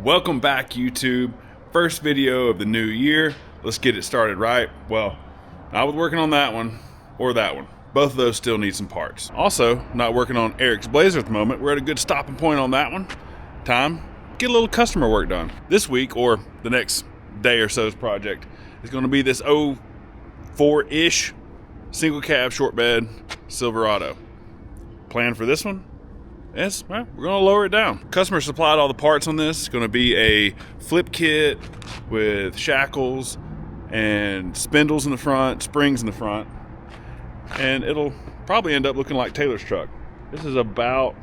Welcome back, YouTube. First video of the new year. Let's get it started right. Well, I was working on that one or that one. Both of those still need some parts. Also, not working on Eric's Blazer at the moment. We're at a good stopping point on that one. Time to get a little customer work done. This week, or the next day or so's project, is going to be this 04-ish single cab short bed Silverado. Plan for this one? Yes, well, we're going to lower it down. Customer supplied all the parts on this. It's going to be a flip kit with shackles and spindles in the front, springs in the front, and it'll probably end up looking like Taylor's truck. This is about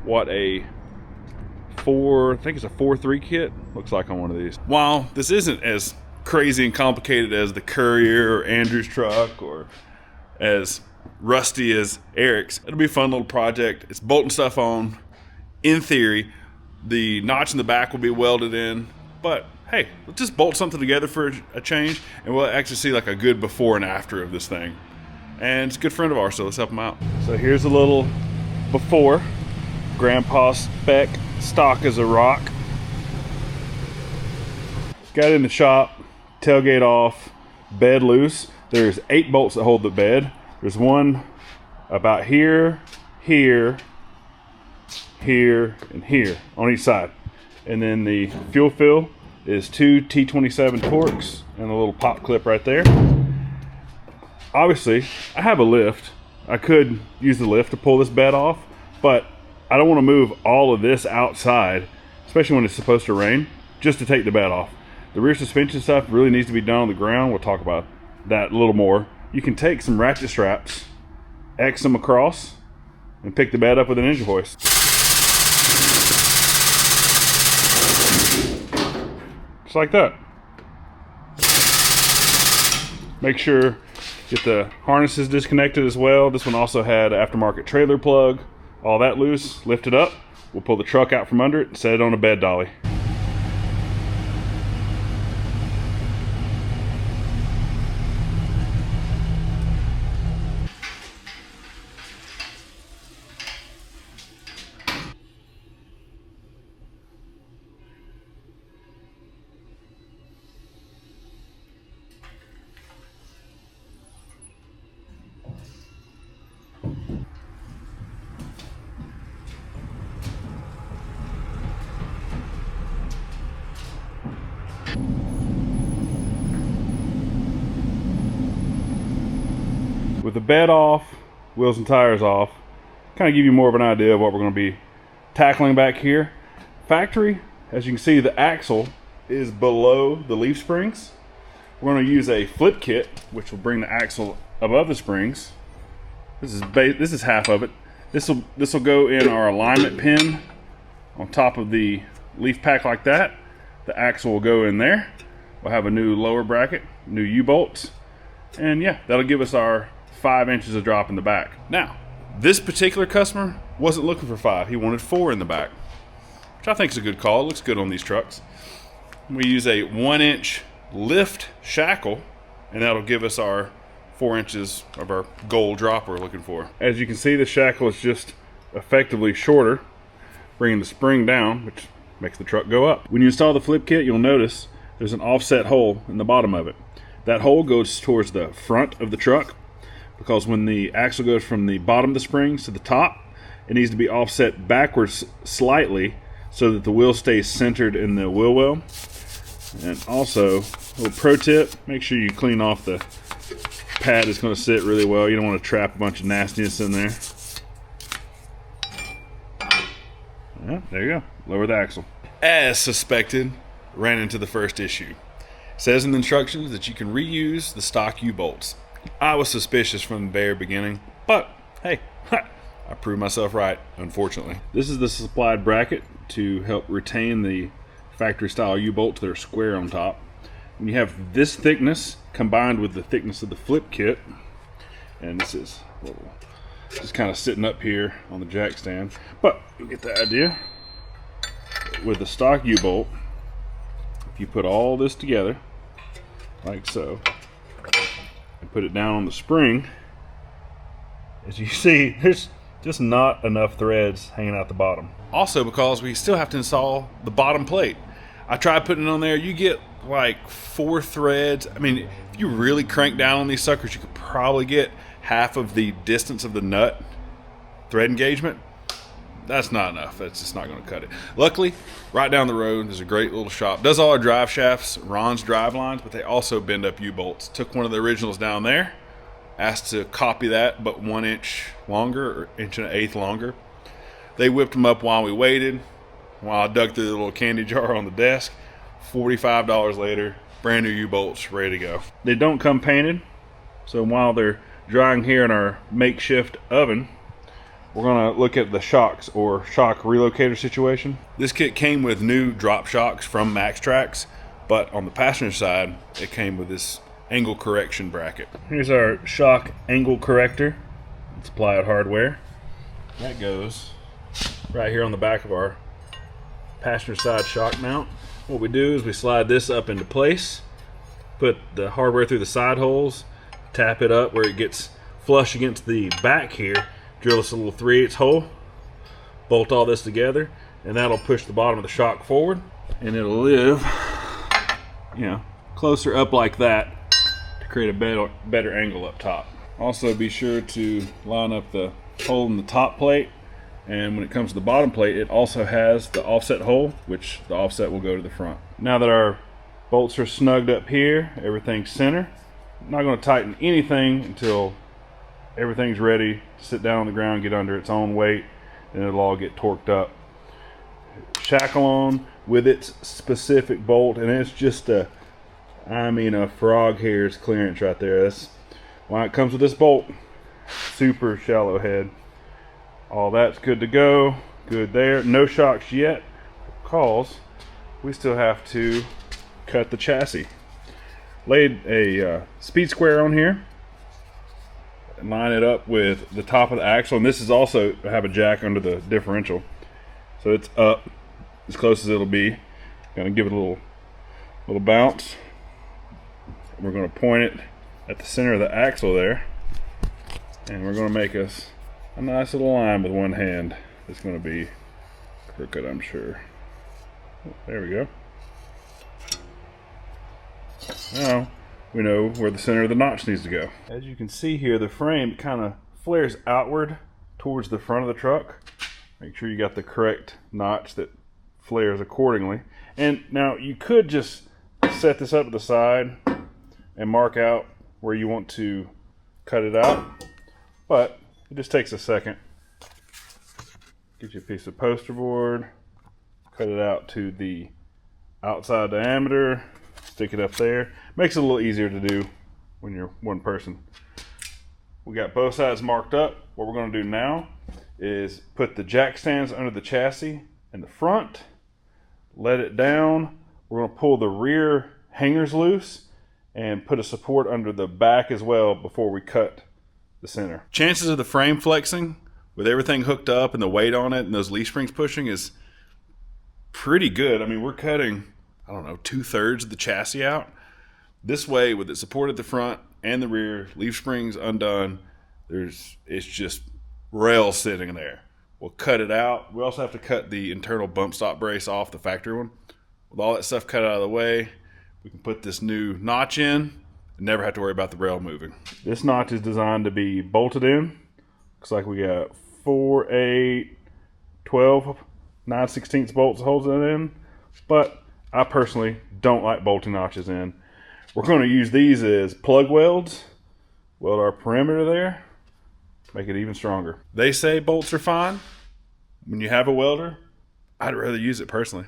what I think it's a 4.3 kit looks like on one of these. While this isn't as crazy and complicated as the Courier or Andrew's truck, or as rusty as Eric's, it'll be a fun little project. It's bolting stuff on. In theory, the notch in the back will be welded in, but hey, let's just bolt something together for a change, and we'll actually see like a good before and after of this thing. And it's a good friend of ours, so let's help him out. So here's a little before. Grandpa's spec, stock as a rock. Got it in the shop, tailgate off, bed loose. There's 8 bolts that hold the bed. There's one about here, here, here, and here on each side. And then the fuel fill is 2 T27 Torx and a little pop clip right there. Obviously, I have a lift. I could use the lift to pull this bed off, but I don't want to move all of this outside, especially when it's supposed to rain, just to take the bed off. The rear suspension stuff really needs to be done on the ground. We'll talk about that a little more. You can take some ratchet straps, X them across, and pick the bed up with an engine hoist. Just like that. Make sure get the harnesses disconnected as well. This one also had aftermarket trailer plug. All that loose, lift it up. We'll pull the truck out from under it and set it on a bed dolly. With the bed off, wheels and tires off, kind of give you more of an idea of what we're going to be tackling back here. Factory, as you can see, the axle is below the leaf springs. We're going to use a flip kit, which will bring the axle above the springs. This is half of it. This will go in our alignment pin on top of the leaf pack like that. The axle will go in there. We'll have a new lower bracket, new U-bolts, and yeah, that'll give us our 5 inches of drop in the back. Now, this particular customer wasn't looking for 5. He wanted 4 in the back, which I think is a good call. It looks good on these trucks. We use a 1-inch lift shackle, and that'll give us our 4 inches of our goal drop we're looking for. As you can see, the shackle is just effectively shorter, bringing the spring down, which makes the truck go up. When you install the flip kit, you'll notice there's an offset hole in the bottom of it. That hole goes towards the front of the truck, because when the axle goes from the bottom of the springs to the top, it needs to be offset backwards slightly so that the wheel stays centered in the wheel well. And also, a little pro tip, make sure you clean off the pad. It's going to sit really well. You don't want to trap a bunch of nastiness in there. Yeah, there you go. Lower the axle. As suspected, ran into the first issue. It says in the instructions that you can reuse the stock U-bolts. I was suspicious from the very beginning, but hey, I proved myself right, unfortunately. This is the supplied bracket to help retain the factory style U-bolts that are square on top. When you have this thickness combined with the thickness of the flip kit, and this is just kind of sitting up here on the jack stand, but you get the idea. With the stock U-bolt, if you put all this together like so and put it down on the spring, as you see, there's just not enough threads hanging out the bottom. Also, because we still have to install the bottom plate. I tried putting it on there. You get like 4 threads. I mean, if you really crank down on these suckers, you could probably get half of the distance of the nut thread engagement. That's not enough. That's just not going to cut it. Luckily, right down the road, there's a great little shop. Does all our drive shafts, Ron's drive lines, but they also bend up U-bolts. Took one of the originals down there, asked to copy that, but 1 inch longer, or 1.1 longer. They whipped them up while we waited, while I dug through the little candy jar on the desk. $45 later, brand new U-bolts, ready to go. They don't come painted, so while they're drying here in our makeshift oven, we're going to look at the shocks or shock relocator situation. This kit came with new drop shocks from MaxTrac, but on the passenger side, it came with this angle correction bracket. Here's our shock angle corrector. It's plied hardware. That goes right here on the back of our passenger side shock mount. What we do is we slide this up into place, put the hardware through the side holes, tap it up where it gets flush against the back here, drill us a little 3/8 hole, bolt all this together, and that'll push the bottom of the shock forward, and it'll live, you know, closer up like that to create a better angle up top. Also, be sure to line up the hole in the top plate, and when it comes to the bottom plate, it also has the offset hole, which the offset will go to the front. Now that our bolts are snugged up here, everything's center. I'm not going to tighten anything until everything's ready to sit down on the ground, get under its own weight, and it'll all get torqued up. Shackle on with its specific bolt, and it's just a frog hair's clearance right there. That's why it comes with this bolt. Super shallow head. All that's good to go. Good there. No shocks yet, because we still have to cut the chassis. Laid a speed square on here. Line it up with the top of the axle, and this is also have a jack under the differential, so it's up as close as it'll be. Gonna give it a little bounce. We're gonna point it at the center of the axle there, and we're gonna make us a nice little line with one hand. It's gonna be crooked, I'm sure. There we go. Now we know where the center of the notch needs to go. As you can see here, the frame kind of flares outward towards the front of the truck. Make sure you got the correct notch that flares accordingly. And now you could just set this up to the side and mark out where you want to cut it out, but it just takes a second. Get you a piece of poster board, cut it out to the outside diameter, stick it up there. Makes it a little easier to do when you're one person. We got both sides marked up. What we're going to do now is put the jack stands under the chassis in the front, let it down. We're going to pull the rear hangers loose and put a support under the back as well before we cut the center. Chances of the frame flexing with everything hooked up and the weight on it and those leaf springs pushing is pretty good. I mean, we're cutting, I don't know, 2/3 of the chassis out. This way, with it supported the front and the rear, leaf springs undone, it's just rail sitting there. We'll cut it out. We also have to cut the internal bump stop brace off, the factory one. With all that stuff cut out of the way, we can put this new notch in and never have to worry about the rail moving. This notch is designed to be bolted in. Looks like we got 4, 8, 12, 9/16 bolts holds it in, but I personally don't like bolting notches in. We're going to use these as plug welds, weld our perimeter there, make it even stronger. They say bolts are fine. When you have a welder, I'd rather use it personally.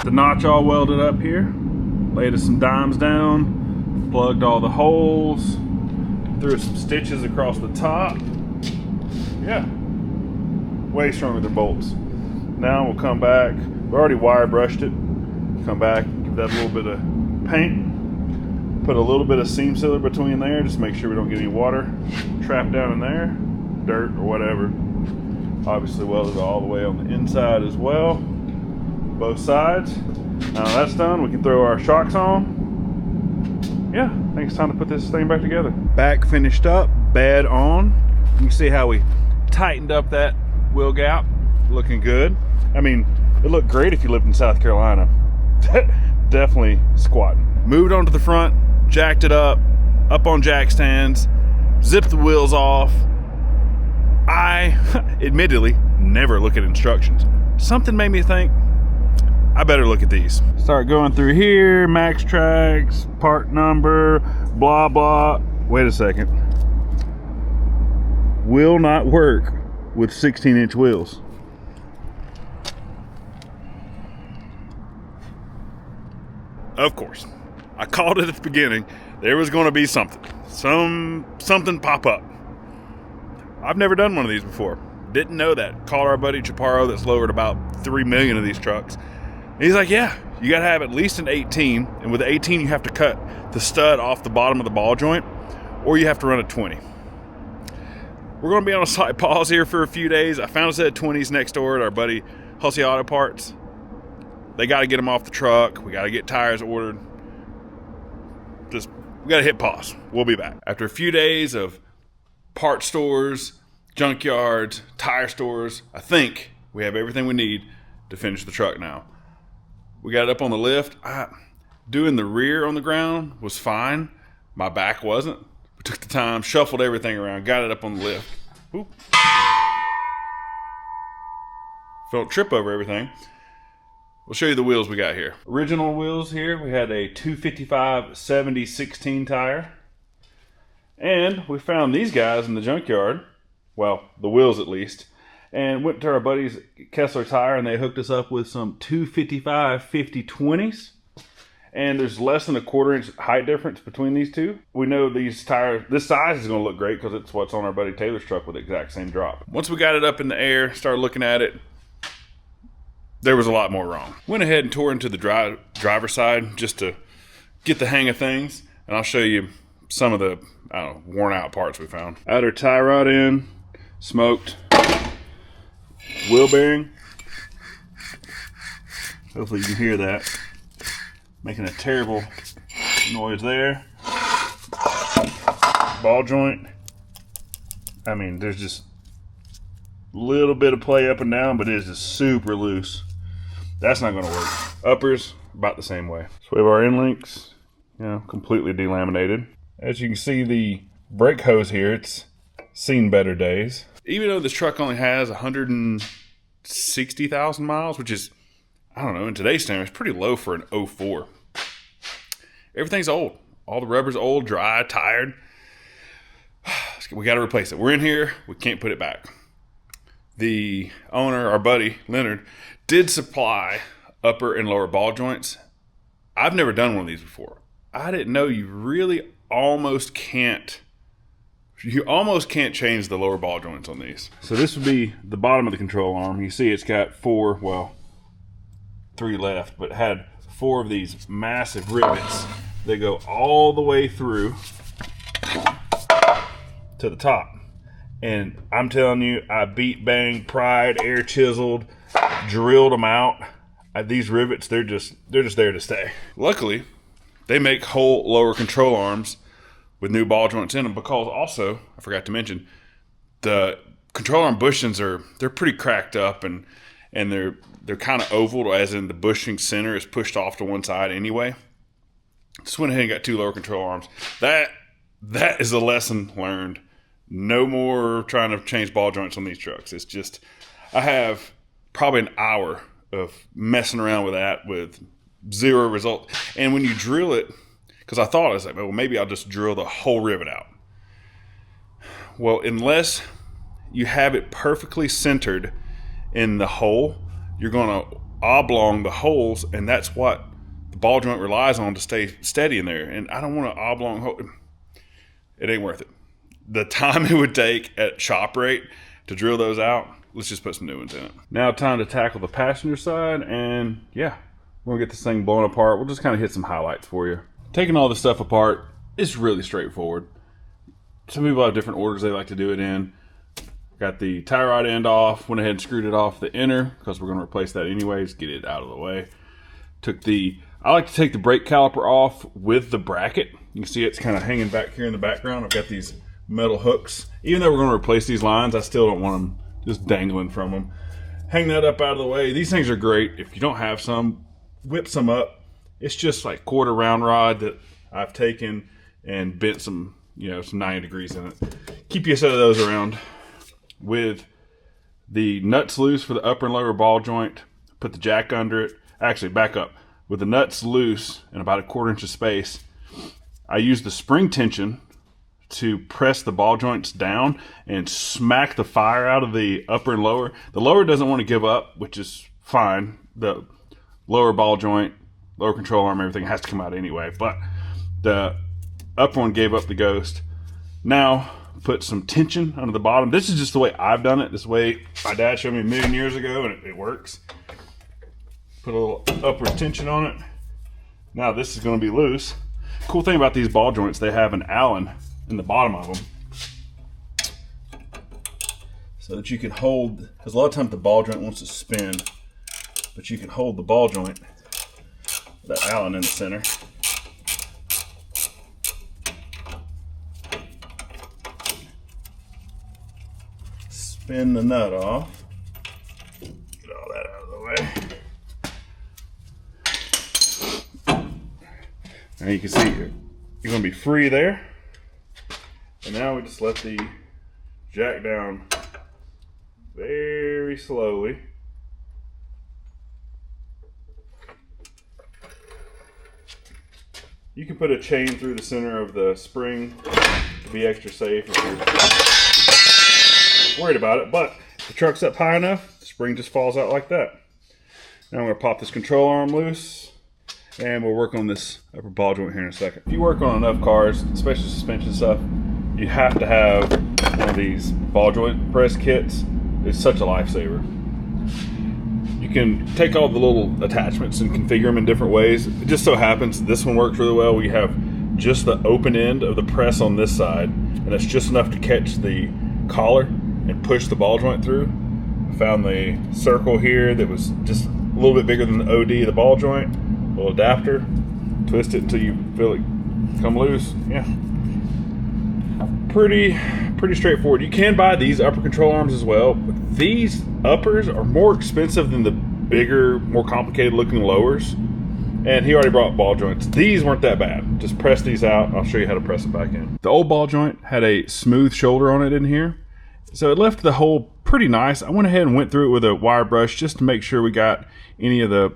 The notch all welded up here, laid us some dimes down, plugged all the holes, threw some stitches across the top. Yeah, way stronger than bolts. Now we'll come back. We already wire brushed it. Come back, give that a little bit of paint, put a little bit of seam sealer between there, just make sure we don't get any water trapped down in there, dirt or whatever. Obviously welded all the way on the inside as well, both sides. Now that's done, we can throw our shocks on. yeah, I think it's time to put this thing back together. Back finished up, bed on. You can see how we tightened up that wheel gap. Looking good. I mean, it looked great if you lived in South Carolina. Definitely squatting. Moved onto the front, jacked it up on jack stands, zipped the wheels off. I admittedly never look at instructions. Something made me think I better look at these. Start going through here, MaxTrac, part number, blah blah. Wait a second. Will not work with 16-inch wheels. Of course, I called it at the beginning. There was going to be something pop up. I've never done one of these before. Didn't know that. Called our buddy Chaparro that's lowered about 3 million of these trucks. And he's like, yeah, you got to have at least an 18. And with the 18, you have to cut the stud off the bottom of the ball joint, or you have to run a 20. We're going to be on a slight pause here for a few days. I found a set of 20s next door at our buddy Hussey Auto Parts. They got to get them off the truck. We got to get tires ordered. We got to hit pause. We'll be back. After a few days of part stores, junkyards, tire stores, I think we have everything we need to finish the truck now. We got it up on the lift. Doing the rear on the ground was fine. My back wasn't. We took the time, shuffled everything around, got it up on the lift. Oop. Don't trip over everything. We'll show you the wheels we got here. Original wheels here, we had a 255/70/16 tire. And we found these guys in the junkyard. Well, the wheels at least. And went to our buddies Kessler Tire and they hooked us up with some 255/50/20s. And there's less than a 1/4 inch height difference between these two. We know these tires, this size is going to look great because it's what's on our buddy Taylor's truck with the exact same drop. Once we got it up in the air, started looking at it, there was a lot more wrong. Went ahead and tore into the driver's side just to get the hang of things. And I'll show you some of the worn out parts we found. Outer tie rod in, smoked. Wheel bearing. Hopefully you can hear that. Making a terrible noise there. Ball joint. I mean, there's just a little bit of play up and down, but it is just super loose. That's not going to work. Uppers, about the same way. So we have our end links, completely delaminated. As you can see, the brake hose here, it's seen better days. Even though this truck only has 160,000 miles, which is, I don't know, in today's standards, pretty low for an 04. Everything's old. All the rubber's old, dry, tired. We got to replace it. We're in here. We can't put it back. The owner, our buddy, Leonard, did supply upper and lower ball joints. I've never done one of these before. I didn't know you really almost can't change the lower ball joints on these. So this would be the bottom of the control arm. You see it's got 3 left, but it had 4 of these massive rivets that go all the way through to the top. And I'm telling you, I beat, banged, pried, air chiseled, drilled them out. These rivets, they're just there to stay. Luckily, they make whole lower control arms with new ball joints in them, because also, I forgot to mention, the control arm bushings they're pretty cracked up and they're kind of oval, as in the bushing center is pushed off to one side anyway. Just went ahead and got 2 lower control arms. That is a lesson learned. No more trying to change ball joints on these trucks. It's just, I have probably an hour of messing around with that with 0 result. And when you drill it, because I thought, I was like, well, maybe I'll just drill the whole rivet out. Well, unless you have it perfectly centered in the hole, you're going to oblong the holes, and that's what the ball joint relies on to stay steady in there. And I don't want to oblong hole. It ain't worth it. The time it would take at shop rate to drill those out, let's just put some new ones in it. Now time to tackle the passenger side, and yeah, we're gonna get this thing blown apart. We'll just kind of hit some highlights for you. Taking all this stuff apart is really straightforward. Some people have different orders they like to do it in. Got the tie rod end off, went ahead and screwed it off the inner because we're going to replace that anyways, get it out of the way. Took the I like to take the brake caliper off with the bracket. You can see it's kind of hanging back here in the background. I've got these metal hooks. Even though we're going to replace these lines, I still don't want them just dangling from them. Hang that up out of the way. These things are great. If you don't have some, whip some up. It's just like quarter round rod that I've taken and bent some, some 90 degrees in it. Keep you a set of those around. With the nuts loose for the upper and lower ball joint, put the jack under it. Actually, back up. With the nuts loose and about a 1/4 inch of space, I use the spring tension to press the ball joints down and smack the fire out of the upper and lower. The lower doesn't want to give up, which is fine. The lower ball joint, lower control arm, everything has to come out anyway, but the upper one gave up the ghost. Now put some tension under the bottom. This is just the way I've done it. This way my dad showed me a million years ago, and it works. Put a little upward tension on it. Now this is going to be loose. Cool thing about these ball joints, they have an Allen in the bottom of them so that you can hold, because a lot of times the ball joint wants to spin, but you can hold the ball joint with that Allen in the center. Spin the nut off. Get all that out of the way. Now you can see you're going to be free there. And now we just let the jack down very slowly. You can put a chain through the center of the spring to be extra safe if you're worried about it, but if the truck's up high enough, the spring just falls out like that. Now I'm going to pop this control arm loose, and we'll work on this upper ball joint here in a second. If you work on enough cars, especially suspension stuff, you have to have one of these ball joint press kits. It's such a lifesaver. You can take all the little attachments and configure them in different ways. It just so happens this one works really well. We have just the open end of the press on this side, and it's just enough to catch the collar and push the ball joint through. I found the circle here that was just a little bit bigger than the OD of the ball joint. A little adapter. Twist it until you feel it come loose. Yeah. Pretty straightforward. You can buy these upper control arms as well, but these uppers are more expensive than the bigger, more complicated looking lowers. And he already brought ball joints. These weren't that bad. Just press these out. I'll show you how to press it back in. The old ball joint had a smooth shoulder on it in here, so it left the hole pretty nice. I went ahead and went through it with a wire brush just to make sure we got any of the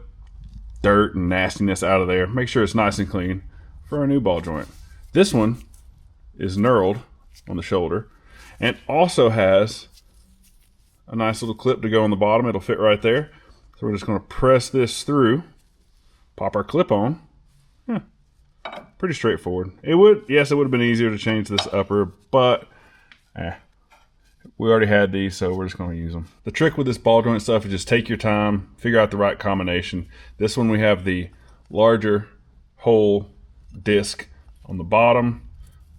dirt and nastiness out of there. Make sure it's nice and clean for our new ball joint. This one is knurled on the shoulder and also has a nice little clip to go on the bottom. It'll fit right there. So we're just going to press this through, pop our clip on. Yeah, pretty straightforward. It would have been easier to change this upper, but we already had these, so we're just going to use them. The trick with this ball joint stuff is just take your time, figure out the right combination. This one we have the larger hole disc on the bottom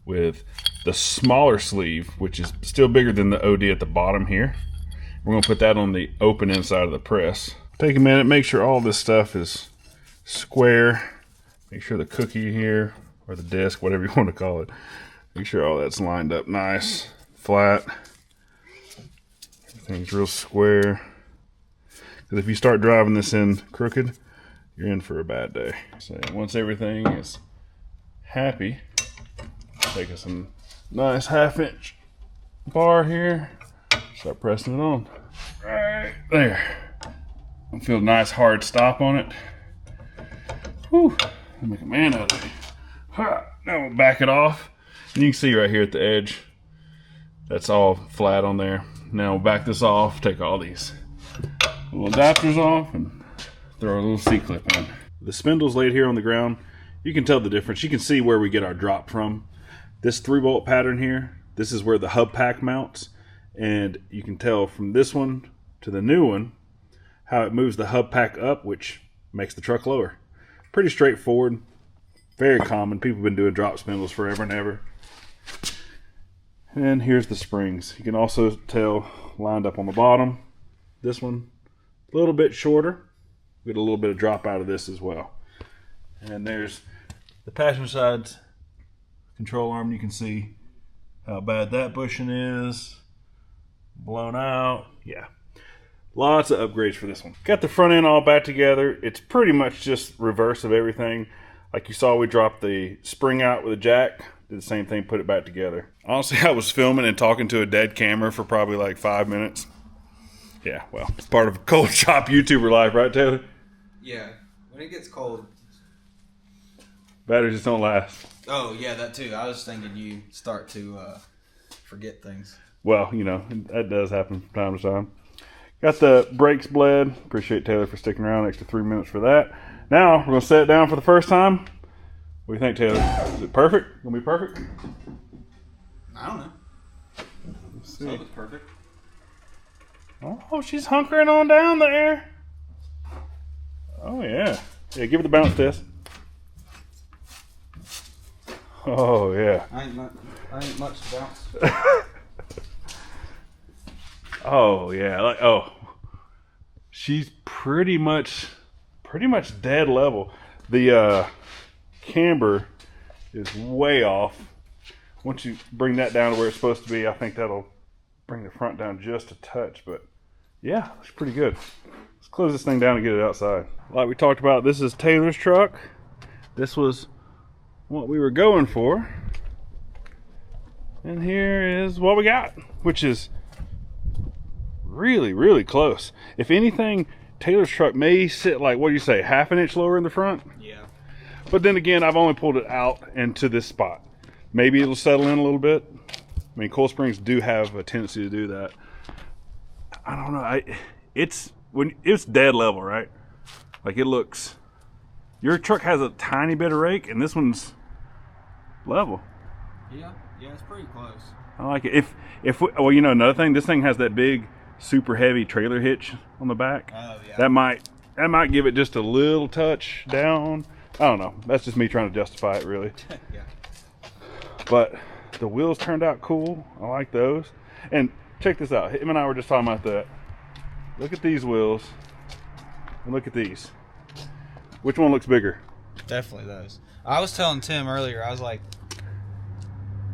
with the smaller sleeve, which is still bigger than the OD at the bottom here. We're going to put that on the open inside of the press. Take a minute, make sure all this stuff is square. Make sure the cookie here, or the disc, whatever you want to call it, make sure all that's lined up nice, flat. Everything's real square. Because if you start driving this in crooked, you're in for a bad day. So once everything is happy, take us some nice 1/2 inch bar here. Start pressing it on. Right there. I feel a nice hard stop on it. Whew. I'll make a man out of it. Now we'll back it off. And you can see right here at the edge, that's all flat on there. Now we'll back this off, take all these little adapters off, and throw a little C-clip in. The spindles laid here on the ground, you can tell the difference. You can see where we get our drop from. This 3-bolt pattern here, this is where the hub pack mounts, and you can tell from this one to the new one how it moves the hub pack up, which makes the truck lower. Pretty straightforward, very common. People have been doing drop spindles forever and ever. And here's the springs. You can also tell lined up on the bottom. This one a little bit shorter. We get a little bit of drop out of this as well. And there's the passenger side's control arm. You can see how bad that bushing is. Blown out. Yeah. Lots of upgrades for this one. Got the front end all back together. It's pretty much just reverse of everything. Like you saw, we dropped the spring out with a jack. Did the same thing, put it back together. Honestly, I was filming and talking to a dead camera for probably like 5 minutes. Yeah, well, it's part of cold shop YouTuber life, right, Taylor? Yeah, when it gets cold. Batteries just don't last. Oh, yeah, that too. I was thinking you start to forget things. Well, you know, that does happen from time to time. Got the brakes bled. Appreciate Taylor for sticking around extra 3 minutes for that. Now, we're going to set it down for the first time. What do you think, Taylor? Is it perfect? Going to be perfect? I don't know. Let's see. I hope it's perfect. Oh, she's hunkering on down there. Oh, yeah. Yeah, give it the bounce test. Oh, yeah. I ain't much to bounce. Oh, yeah. She's pretty much dead level. The camber is way off. Once you bring that down to where it's supposed to be, I think that'll bring the front down just a touch. But yeah, it's pretty good. Let's close this thing down and get it outside. Like we talked about, this is Taylor's truck. This was what we were going for. And here is what we got, which is really, really close. If anything, Taylor's truck may sit like, what do you say, half an inch lower in the front? Yeah. But then again, I've only pulled it out into this spot. Maybe it'll settle in a little bit. I mean, coil springs do have a tendency to do that. I don't know. It's dead level, right? Like it looks. Your truck has a tiny bit of rake, and this one's level. Yeah, it's pretty close. I like it. Well, you know, another thing, this thing has that big, super heavy trailer hitch on the back. Oh yeah. That might give it just a little touch down. I don't know. That's just me trying to justify it, really. Yeah. But the wheels turned out cool. I like those. And check this out. Him and I were just talking about that. Look at these wheels. And look at these. Which one looks bigger? Definitely those. I was telling Tim earlier, I was like,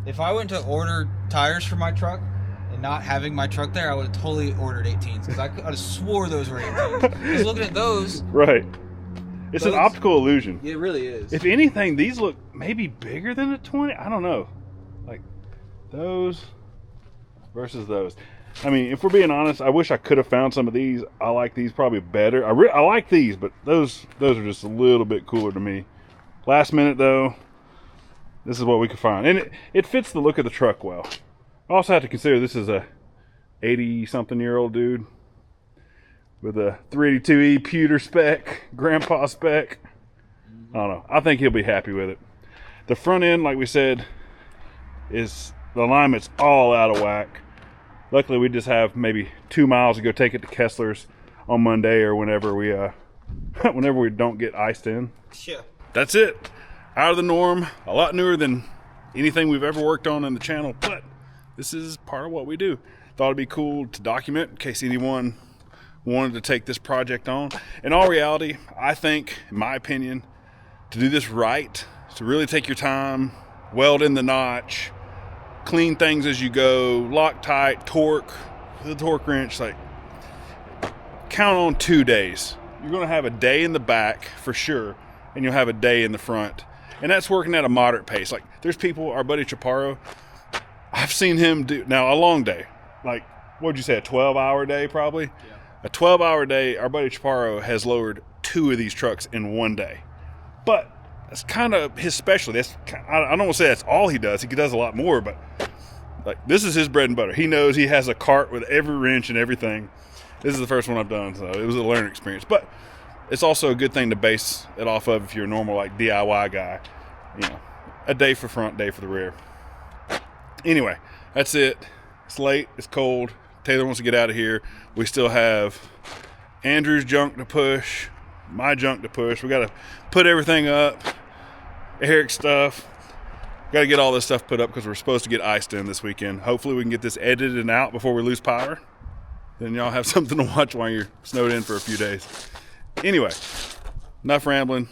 if I went to order tires for my truck and not having my truck there, I would have totally ordered 18s because I have swore those were 18s. Because looking at those. Right. It's an optical illusion. It really is. If anything, these look maybe bigger than a 20. I don't know. Like those versus those. I mean, if we're being honest, I wish I could have found some of these. I like these probably better. I like these, but those are just a little bit cooler to me. Last minute though, this is what we could find, and it fits the look of the truck well. I also have to consider this is a 80-something-year-old dude with a 382E pewter spec, grandpa spec. I don't know. I think he'll be happy with it. The front end, like we said, is the alignment's all out of whack. Luckily, we just have maybe 2 miles to go take it to Kessler's on Monday or whenever we don't get iced in. Yeah. That's it. Out of the norm. A lot newer than anything we've ever worked on the channel, but this is part of what we do. Thought it'd be cool to document in case anyone wanted to take this project on. In all reality, I think, in my opinion, to do this right, to really take your time, weld in the notch, clean things as you go, Loctite, torque, the torque wrench, like count on 2 days. You're going to have a day in the back for sure, and you'll have a day in the front. And that's working at a moderate pace. Like there's people, our buddy Chaparro, I've seen him do, now a long day, like what'd you say, a 12-hour day probably? Yeah. A 12-hour day, our buddy Chaparro has lowered 2 of these trucks in 1 day. But that's kind of his specialty. I don't want to say that's all he does. He does a lot more, but like this is his bread and butter. He knows he has a cart with every wrench and everything. This is the first one I've done, so it was a learning experience. But it's also a good thing to base it off of if you're a normal like DIY guy. You know, a day for front, day for the rear. Anyway, that's it. It's late. It's cold. Taylor wants to get out of here. We still have Andrew's junk to push, my junk to push. We got to put everything up. Eric's stuff. Got to get all this stuff put up because we're supposed to get iced in this weekend. Hopefully we can get this edited and out before we lose power. Then y'all have something to watch while you're snowed in for a few days. Anyway, enough rambling.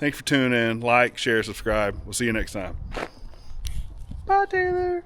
Thanks for tuning in. Like, share, subscribe. We'll see you next time. Bye, Taylor.